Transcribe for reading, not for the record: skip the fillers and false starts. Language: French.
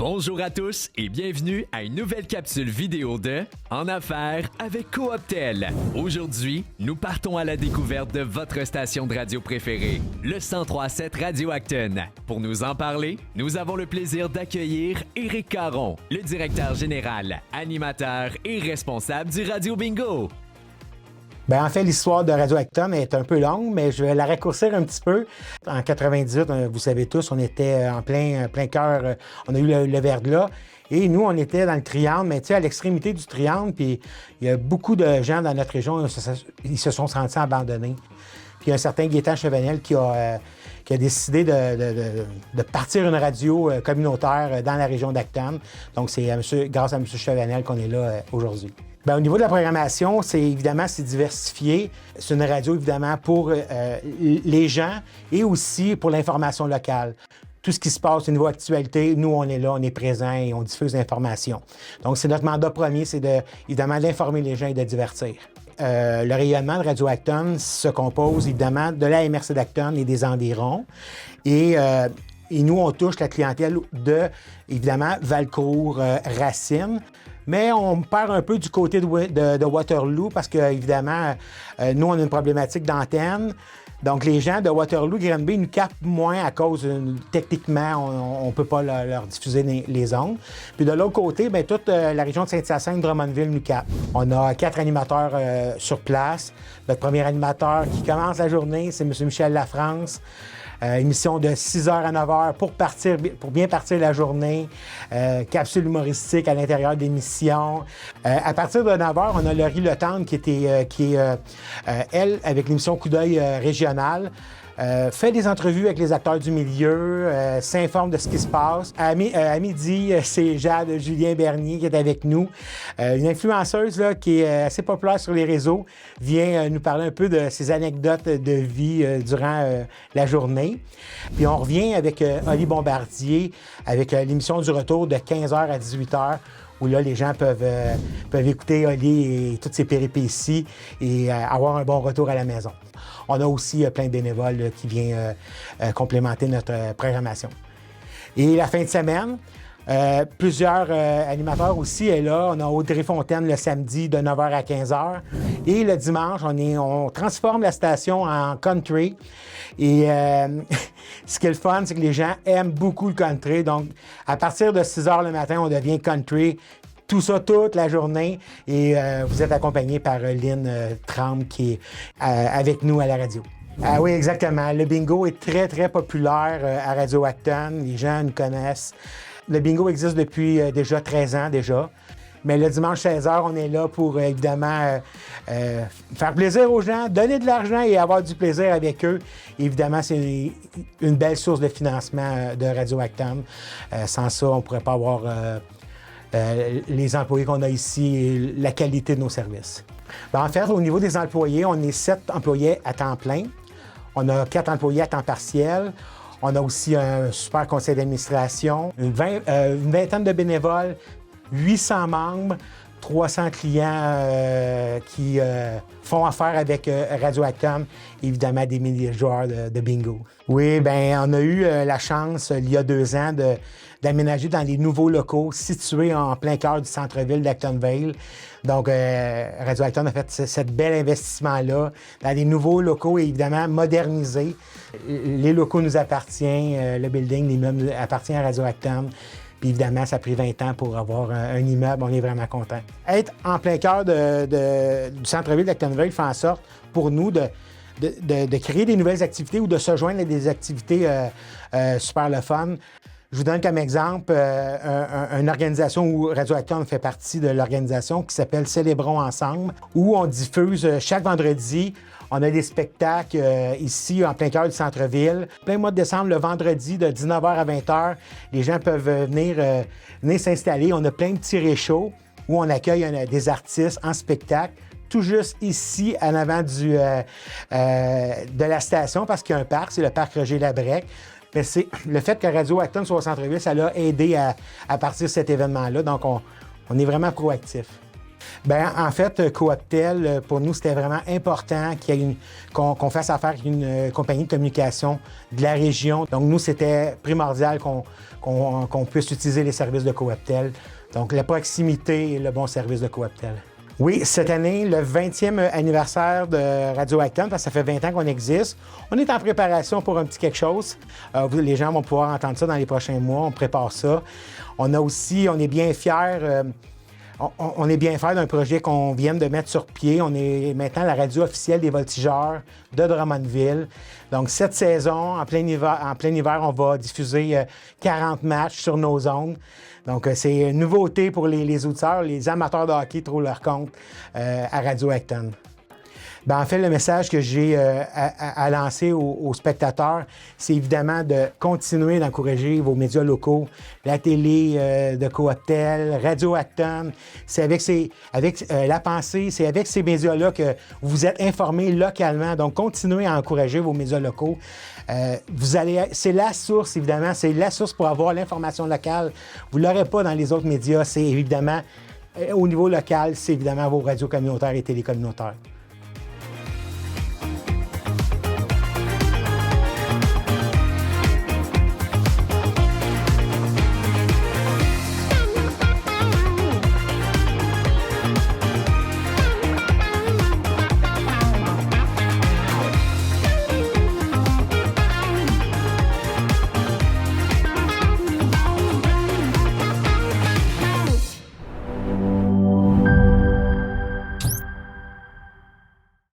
Bonjour à tous et bienvenue à une nouvelle capsule vidéo de En affaires avec Cooptel. Aujourd'hui, nous partons à la découverte de votre station de radio préférée, le 103.7 Radio Acton. Pour nous en parler, nous avons le plaisir d'accueillir Éric Caron, le directeur général, animateur et responsable du Radio Bingo. Bien, en fait, l'histoire de Radio Acton est un peu longue, mais je vais la raccourcir un petit peu. En 98, vous savez tous, on était en plein cœur, on a eu le verglas. Et nous, on était dans le triangle, mais tu sais, à l'extrémité du triangle, puis il y a beaucoup de gens dans notre région, ils se sont sentis abandonnés. Puis il y a un certain Gaétan Chevenel qui a décidé de partir une radio communautaire dans la région d'Acton. Donc, c'est grâce à M. Chevenel qu'on est là aujourd'hui. Bien, au niveau de la programmation, c'est diversifié. C'est une radio, évidemment, pour les gens et aussi pour l'information locale. Tout ce qui se passe au niveau actualité, nous, on est là, on est présent et on diffuse l'information. Donc, c'est notre mandat premier, c'est évidemment d'informer les gens et de divertir. Le rayonnement de Radio Acton se compose, évidemment, de la MRC d'Acton et des environs. Et nous, on touche la clientèle de, évidemment, Valcourt, Racine. Mais on perd un peu du côté de Waterloo parce qu'évidemment, nous, on a une problématique d'antenne. Donc, les gens de Waterloo, Granby nous captent moins à cause, techniquement, on ne peut pas leur diffuser les ondes. Puis de l'autre côté, bien, toute la région de Saint-Hyacinthe, Drummondville nous capte. On a 4 animateurs sur place. Notre premier animateur qui commence la journée, c'est M. Michel Lafrance. Émission de 6h à 9h pour bien partir la journée. Capsule humoristique à l'intérieur de l'émission. À partir de 9h, on a Laurie Letendre qui est elle, avec l'émission Coup d'œil régional. Fait des entrevues avec les acteurs du milieu, s'informe de ce qui se passe. À midi, c'est Jade Julien Bernier qui est avec nous. Une influenceuse là, qui est assez populaire sur les réseaux, vient nous parler un peu de ses anecdotes de vie durant la journée. Puis on revient avec Oli Bombardier, avec l'émission du retour de 15h à 18h, où là, les gens peuvent écouter Oli et toutes ses péripéties et avoir un bon retour à la maison. On a aussi plein de bénévoles qui viennent complémenter notre programmation. Et la fin de semaine, plusieurs animateurs aussi est là. On a Audrey Fontaine le samedi de 9h à 15h. Et le dimanche, on transforme la station en country. Et ce qui est le fun, c'est que les gens aiment beaucoup le country. Donc, à partir de 6h le matin, on devient country. Tout ça toute la journée. Et vous êtes accompagné par Lynn Tremble qui est avec nous à la radio. Ah oui, exactement. Le bingo est très, très populaire à Radio Acton. Les gens nous connaissent. Le bingo existe depuis déjà 13 ans déjà. Mais le dimanche 16h, on est là pour, évidemment, faire plaisir aux gens, donner de l'argent et avoir du plaisir avec eux. Évidemment, c'est une belle source de financement de Radio Acton. Sans ça, on ne pourrait pas avoir les employés qu'on a ici et la qualité de nos services. Bien, en fait, au niveau des employés, on est 7 employés à temps plein. On a 4 employés à temps partiel. On a aussi un super conseil d'administration, une vingtaine de bénévoles, 800 membres, 300 clients qui font affaire avec Radio Acton, évidemment des milliers de joueurs de bingo. Oui, bien, on a eu la chance, il y a 2 ans, d'aménager dans les nouveaux locaux situés en plein cœur du centre-ville d'Actonville. Donc, Radio Acton a fait ce bel investissement-là dans des nouveaux locaux, évidemment, modernisés. Les locaux nous appartiennent, le building, l'immeuble appartient à Radio Acton. Puis évidemment, ça a pris 20 ans pour avoir un immeuble. On est vraiment contents. Être en plein cœur du centre-ville d'Actonville fait en sorte, pour nous, de créer des nouvelles activités ou de se joindre à des activités super le fun. Je vous donne comme exemple une organisation où Radio Acton fait partie de l'organisation qui s'appelle Célébrons ensemble, où on diffuse chaque vendredi. On a des spectacles ici, en plein cœur du centre-ville. Plein mois de décembre, le vendredi, de 19h à 20h, les gens peuvent venir s'installer. On a plein de petits réchauds où on accueille des artistes en spectacle, tout juste ici, en avant de la station, parce qu'il y a un parc, c'est le parc Roger-Labrec. Mais c'est le fait que Radio Acton soit au centre-ville, ça l'a aidé à partir de cet événement-là. Donc, on est vraiment proactif. Bien, en fait, Cooptel, pour nous, c'était vraiment important qu'on fasse affaire avec une compagnie de communication de la région. Donc, nous, c'était primordial qu'on puisse utiliser les services de Cooptel. Donc, la proximité et le bon service de Cooptel. Oui, cette année, le 20e anniversaire de Radio Acton, parce que ça fait 20 ans qu'on existe. On est en préparation pour un petit quelque chose. Les gens vont pouvoir entendre ça dans les prochains mois. On prépare ça. On est bien fiers. On est bien fiers d'un projet qu'on vient de mettre sur pied. On est maintenant la radio officielle des voltigeurs de Drummondville. Donc, cette saison, en plein hiver, on va diffuser 40 matchs sur nos ondes. Donc, c'est une nouveauté pour les auditeurs, les amateurs de hockey trouvent leur compte à Radio Acton. Bien, en fait, le message que j'ai à lancer aux spectateurs, c'est évidemment de continuer d'encourager vos médias locaux, la télé de Cooptel, Radio Acton. C'est avec la pensée, c'est avec ces médias-là que vous êtes informés localement. Donc, continuez à encourager vos médias locaux. C'est la source, évidemment, c'est la source pour avoir l'information locale. Vous ne l'aurez pas dans les autres médias. C'est évidemment, au niveau local, c'est évidemment vos radios communautaires et télécommunautaires.